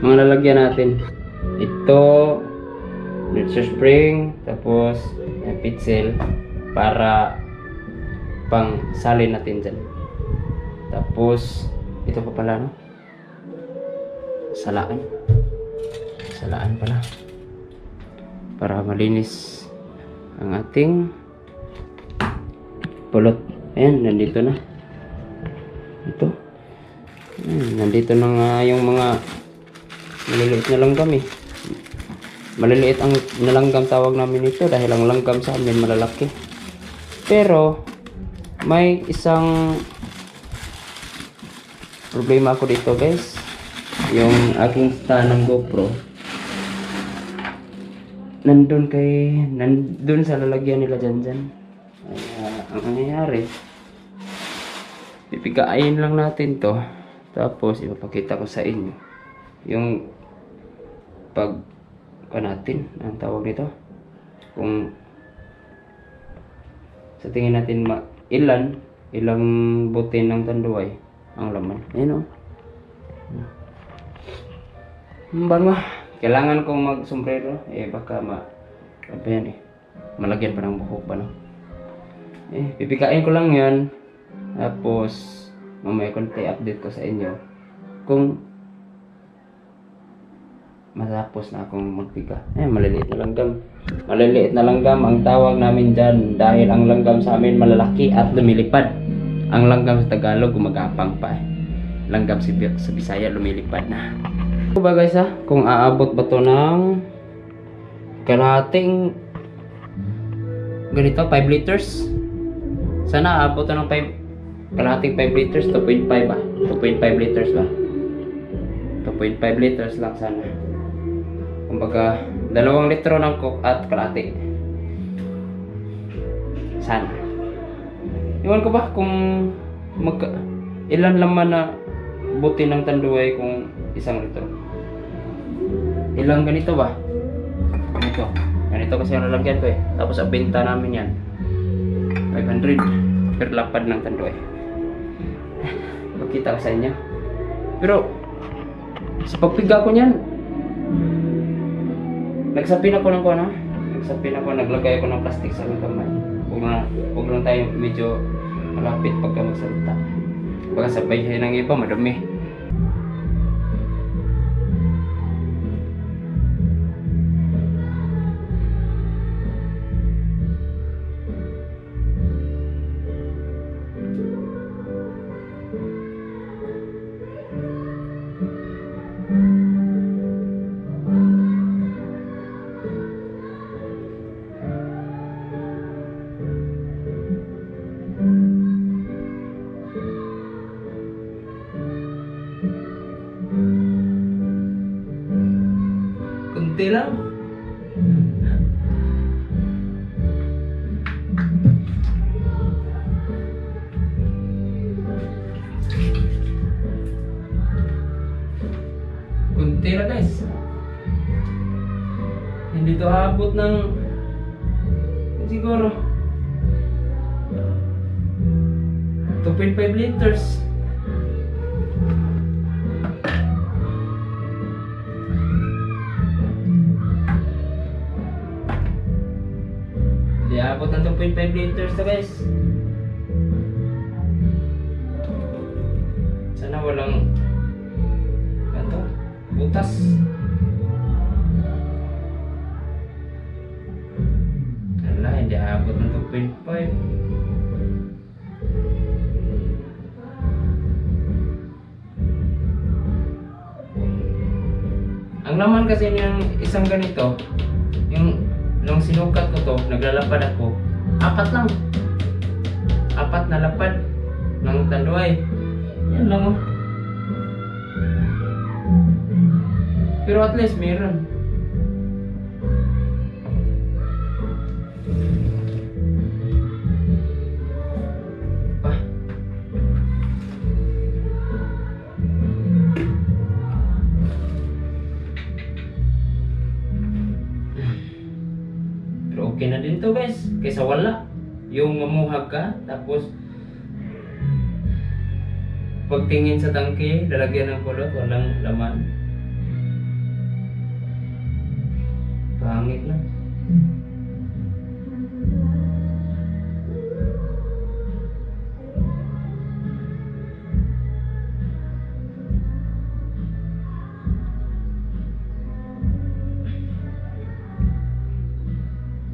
mga lalagyan natin. Ito, Nurture spring, tapos pitzel para pang salin natin dyan. Tapos, ito pa pala, no? Salaan pala para malinis ang ating pulot. Ayan, nandito na ito. Ayan, nandito na nga yung mga maliliit na langgam maliliit ang nalanggam tawag namin ito dahil ang langgam sa amin malalaki. Pero may isang problema ako dito, guys. Yung aking stand ng GoPro nandun sa lalagyan nila dyan. Ang nangyayari, pipigain lang natin to, tapos ipapakita ko sa inyo yung natin ang tawag nito, kung sa tingin natin ilang butin ng tanduay ang laman. Ayun, bango. Kailangan kong mag-sombrero, baka malagyan pa ng buhok pa, no? Pipikain ko lang yan, tapos mamaya konti update ko sa inyo kung matapos na akong magpiga. Maliliit na langgam ang tawag namin dyan, dahil ang langgam sa amin malalaki at lumilipad. Ang langgam sa Tagalog gumagapang pa. Langgam sa Bisaya lumilipad na. Ito ba, guys, kung aabot ba to ng kalahating ganito, 5 liters. Sana aabot to ng kalahating 5 liters, 2.5 ba? 2.5 liters ba? 2.5 liters lang sana. Kumbaga 2 litro ng coke at kalahati. Sana. Iwan ko ba kung ilan laman na buti ng tanduay kung 1 litro. Ilang ganito ba? Ganito kasi ang lalagyan ko Tapos ang benta namin yan 500 per lapad ng tanduay. Pakita ko sa inyo. Pero sa pagpiga ko niyan, nagsapin ako naglagay ako ng plastic sa aking kamay. Huwag lang tayo medyo malapit pagka magsalita. Baka sabay ng iba madumi. Kunti lang. Kunti lang, guys. Hindi to aabot ng siguro 2.5 liters. Hindi aabot ng 2.5 liters to, guys. Sana walang butas. Wala, hindi aabot ng 2.5. Ang laman kasi ng isang ganito, nung sinukat ko to, naglalapad ako, 4 lang. 4 na lapad ng tanduay. Yan lang, Pero at least meron. Pero okay na din to, guys. Kaysa wala. Yung mamuhag ka, tapos pagtingin sa tangke, lalagyan ng kulot, walang laman. Pangit na.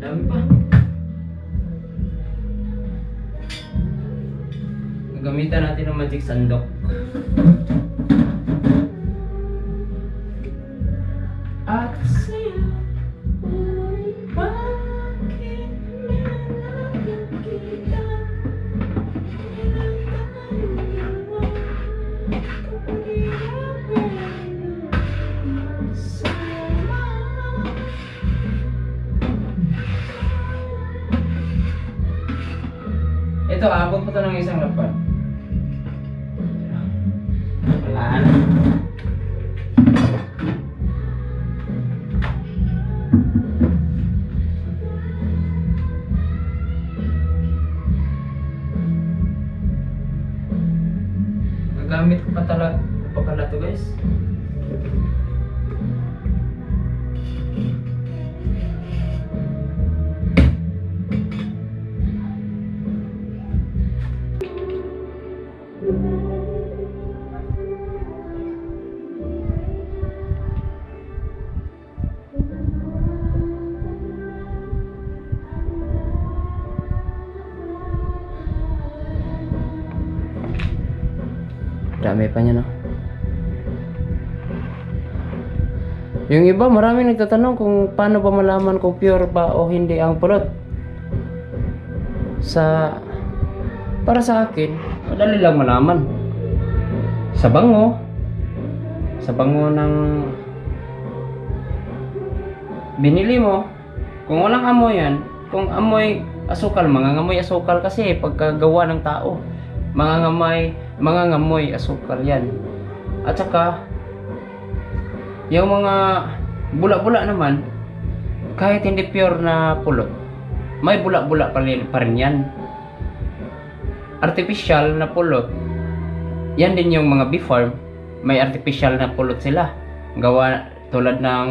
Dami pa. Gagamitan natin ng magic sandok. At sa'yo, bakit nakikita ito, abot pa ito ng isang lapad. Wala na. Gagamit ko pa pala ito, guys. Dami pa niya, no? Yung iba, marami nagtatanong kung paano ba malaman kung pure ba o hindi ang pulot. Para sa akin, madali lang malaman. Sa bango ng binili mo, kung walang amoy yan, kung amoy asukal, mangangamoy asukal kasi pagkagawa ng tao. Mangangamoy asukal yan. At saka yung mga bula-bula naman, kahit hindi pure na pulot, may bula-bula pa rin yan. Artificial na pulot, yan din yung mga bee farm, may artificial na pulot sila. Gawa tulad ng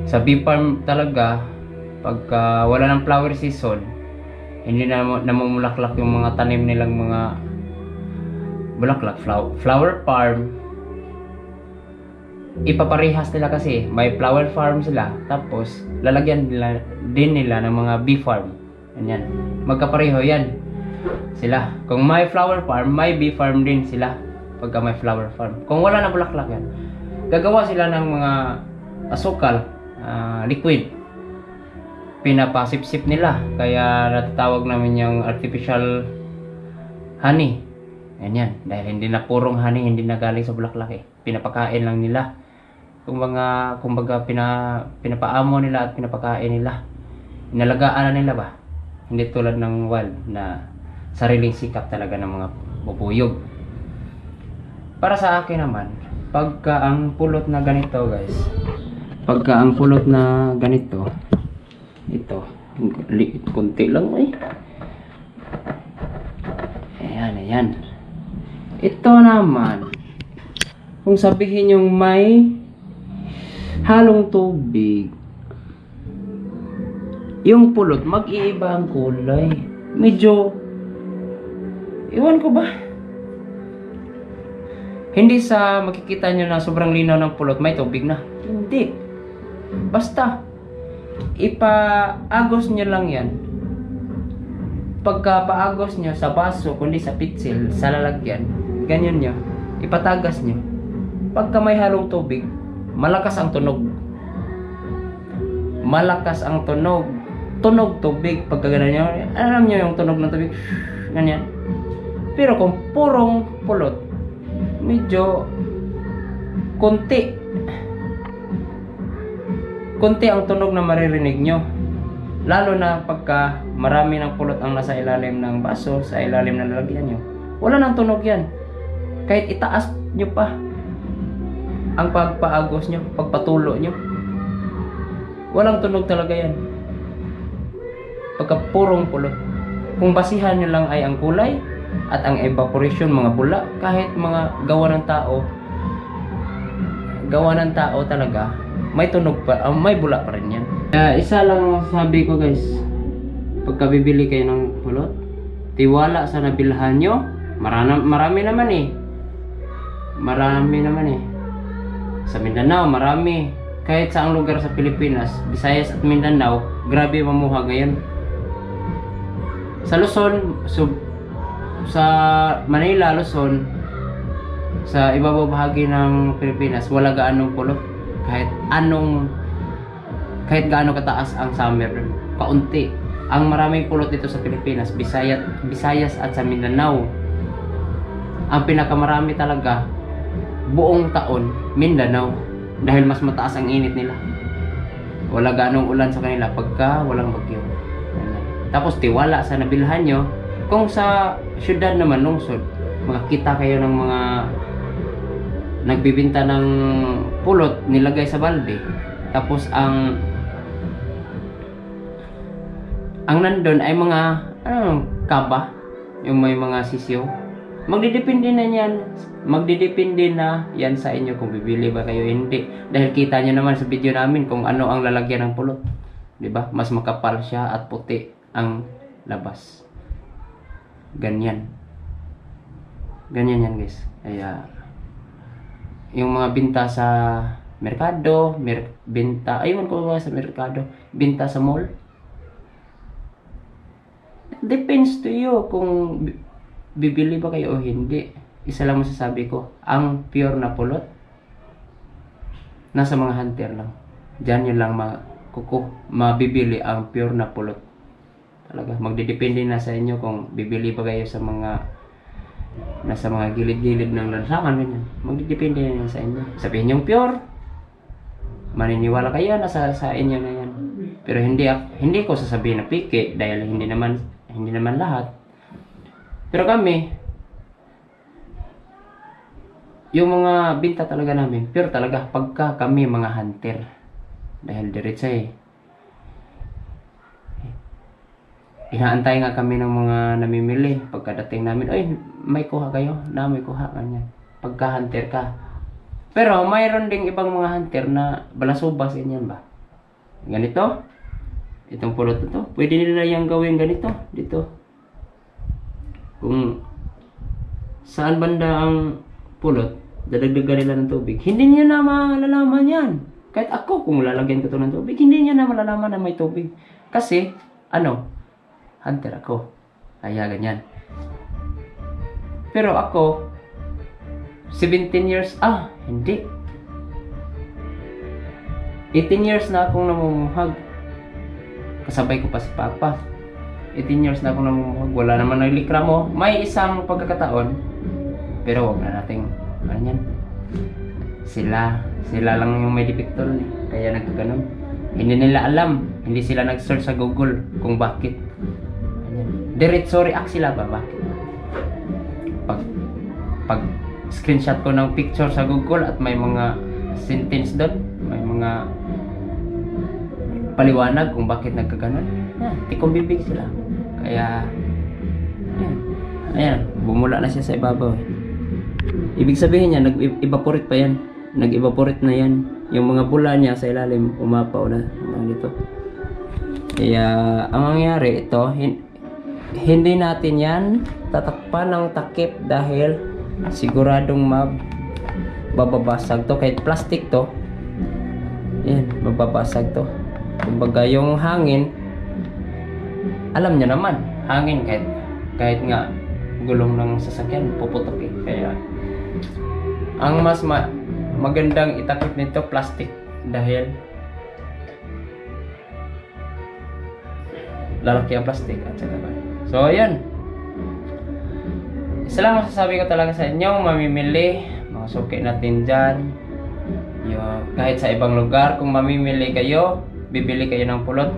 sa bee farm talaga, pagka wala ng flower season, hindi na namumulaklak yung mga tanim nilang mga bulaklak. Flower farm, ipaparehas nila kasi may flower farm sila, tapos lalagyan nila ng mga bee farm. Ganyan, magkapareho yan sila. Kung may flower farm, may bee farm din sila pagka may flower farm. Kung wala na bulaklak yan, gagawa sila ng mga asukal, liquid, pinapasip-sip nila, kaya natatawag namin yung artificial honey. Yan, dahil hindi na purong honey, hindi na galing sa bulaklak eh. Pinapakain lang nila. Kumbaga pinapaamo nila at pinapakain nila. Inalagaan na nila ba? Hindi tulad ng wild na sariling sikap talaga ng mga bubuyog. Para sa akin naman, pagka ang pulot na ganito, guys, ito, kunti lang eh. Ayan. Ito naman, kung sabihin yung may halong tubig, yung pulot, mag-iiba ang kulay. Medyo, iwan ko ba? Hindi sa makikita nyo na sobrang linaw ng pulot, may tubig na. Hindi. Basta, ipaagos nyo lang yan. Pagka paagos nyo sa baso, kundi sa pitsil, sa lalagyan, ganyan nyo, ipatagas nyo. Pagka may halong tubig, malakas ang tunog. Tunog tubig. Pagka ganyan nyo, alam nyo yung tunog ng tubig, ganyan. Pero kung purong pulot, medyo konti ang tunog na maririnig nyo. Lalo na pagka marami ng pulot ang nasa ilalim ng baso, sa ilalim ng lalagyan nyo, wala nang tunog yan. Kahit itaas nyo pa ang pagpaagos nyo, pagpatulo nyo, walang tunog talaga yan pagka purong pulot. Kung basihan nyo lang ay ang kulay at ang evaporation, mga bula, kahit mga gawa ng tao talaga, may tunog pa, may bula pa rin yan. Isa lang sabi ko guys, pagka bibili kayo ng pulot, tiwala sa nabilhan nyo. Marami naman eh. Marami naman eh. Sa Mindanao, marami. Kahit saang lugar sa Pilipinas, Visayas at Mindanao, grabe mamuha ngayon. Sa Luzon, sa Manila, Luzon, sa ibabaw bahagi ng Pilipinas, wala gaanong pulot. Kahit gaano kataas ang summer, kaunti. Ang maraming pulot dito sa Pilipinas, Visayas at sa Mindanao. Ang pinakamarami talaga buong taon, Mindanao, dahil mas mataas ang init nila. Wala ganong ulan sa kanila pagka walang bagyo. Tapos tiwala sa nabilhan nyo. Kung sa syudad naman, lungsod, makakita kayo ng mga nagbibinta ng pulot nilagay sa balde. Tapos ang nandun ay mga kaba, yung may mga sisiyo. Magdidepende na yan sa inyo kung bibili ba kayo hindi. Dahil kita nyo naman sa video namin kung ano ang lalagyan ng pulot. 'Di ba? Mas makapal siya at puti ang labas. Ganyan yan guys. Kaya yung mga binta sa merkado, ayun ko ba sa merkado, binta sa mall. Depends to you kung bibili ba kayo o hindi. Isa lang masasabi ko, ang pure na pulot nasa mga hunter lang. Diyan yun lang mabibili ang pure na pulot. Talaga, magdidepende na sa inyo kung bibili ba kayo sa mga nasa mga gilid-gilid ng lansangan, ganyan. Magdidepende na sa inyo. Sabihin yung pure, maniniwala kayo, nasa sa inyo na yan. Pero hindi ko sasabihin na piki dahil hindi naman lahat. Pero kami, yung mga binta talaga namin, pure talaga pagka kami mga hunter. Dahil diretso eh. Inaantay nga kami ng mga namimili. Pagkadating namin, oy, may kuha kayo? May kuha kanyan. Pagka hunter ka. Pero mayroon ding ibang mga hunter na balasubas, ganyan ba? Ganito. Itong pulot na to. Pwede nila yung gawin ganito. Dito. Kung saan banda ang pulot, dadagdagan nila ng tubig. Hindi niya na malalaman yan. Kahit ako, kung lalagyan ko to ng tubig, hindi niya na malalaman na may tubig. Kasi, hunter ako. Kaya ganyan. Pero ako, 17 years, hindi. 18 years na akong namumuhag. Kasabay ko pa si Papa. 18 years na akong namumuhag. Wala naman nagreklamo. May isang pagkakataon. Pero wag na nating, yan. Sila lang yung may depektor eh. Kaya nagkaganon. Hindi nila alam. Hindi sila nag-search sa Google kung bakit. Diretso react sila ba? Bakit? Pag screenshot ko ng picture sa Google at may mga sentence doon, may mga paliwanag kung bakit nagkaganon, tikong bibig sila. Kaya ayan, bumula na siya sa ibabaw. Ibig sabihin niya, nag-evaporate pa yan. Nag-evaporate na yan. Yung mga bula niya sa ilalim, umapaw na dito. Kaya ang mangyari ito, hindi natin yan tatakpan ng takip dahil siguradong mababasag to. Kahit plastic to, yan, mababasag to. Kumbaga yung hangin, alam niya naman, hangin kahit nga gulong ng sasakyan, puputok eh. Kaya ang mas magandang itakip nito, plastic, dahil lalaki ang plastic at saka ba. So ayan, isa lang masasabi ko talaga sa inyo, mamimili, mga suki natin dyan, kahit sa ibang lugar, kung mamimili kayo, bibili kayo ng pulot,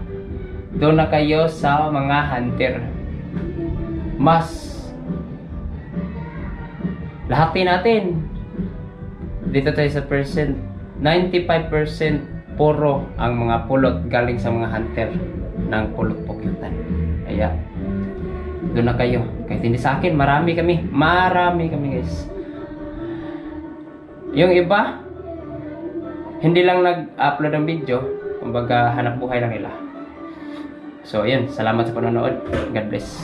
doon na kayo sa mga hunter. Mas lahatin natin dito tayo sa percent, 95% puro ang mga pulot galing sa mga hunter ng pulot pukyutan. Kaya doon na kayo. Kahit hindi sa akin, marami kami guys. Yung iba hindi lang nag-upload ng video, kumbaga hanap buhay lang nila. So ayun, salamat sa panonood. God bless.